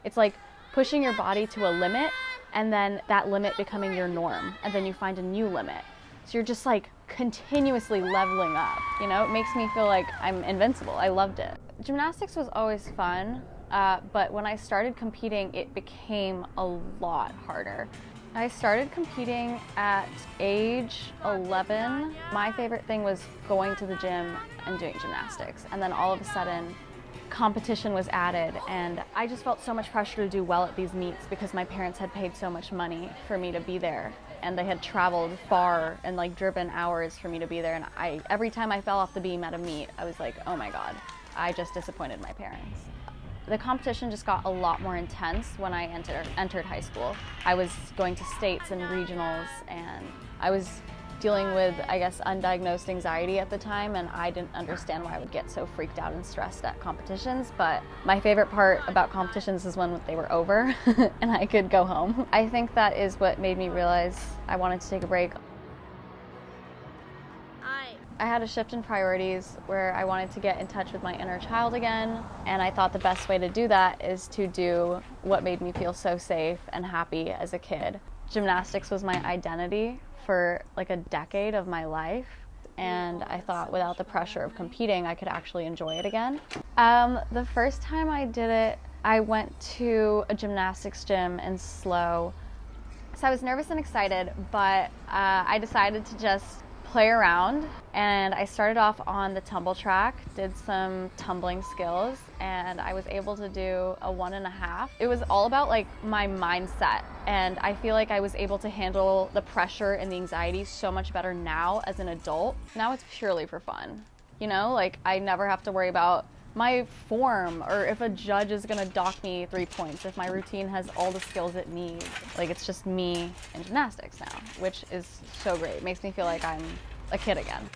It's like pushing your body to a limit and then that limit becoming your norm, and then you find a new limit. So you're just like continuously leveling up, you know? It makes me feel like I'm invincible. I loved it. Gymnastics was always fun, but when I started competing, it became a lot harder. I started competing at age 11. My favorite thing was going to the gym and doing gymnastics, and then all of a sudden, competition was added, and I just felt so much pressure to do well at these meets because my parents had paid so much money for me to be there, and they had traveled far and like driven hours for me to be there, and every time I fell off the beam at a meet, I was like, oh my god, I just disappointed my parents. The competition just got a lot more intense when I entered high school. I was going to states and regionals, and I was dealing with, I guess, undiagnosed anxiety at the time, and I didn't understand why I would get so freaked out and stressed at competitions. But my favorite part about competitions is when they were over and I could go home. I think that is what made me realize I wanted to take a break. I had a shift in priorities where I wanted to get in touch with my inner child again, and I thought the best way to do that is to do what made me feel so safe and happy as a kid. Gymnastics was my identity for like a decade of my life, and I thought without the pressure of competing, I could actually enjoy it again. The first time I did it, I went to a gymnastics gym in SLO. So I was nervous and excited, but I decided to just play around, and I started off on the tumble track, did some tumbling skills, and I was able to do a 1.5. It was all about like my mindset, and I feel like I was able to handle the pressure and the anxiety so much better now as an adult. Now it's purely for fun, you know, like I never have to worry about my form or if a judge is gonna dock me 3 points, if my routine has all the skills it needs. Like it's just me and gymnastics now, which is so great. It makes me feel like I'm a kid again.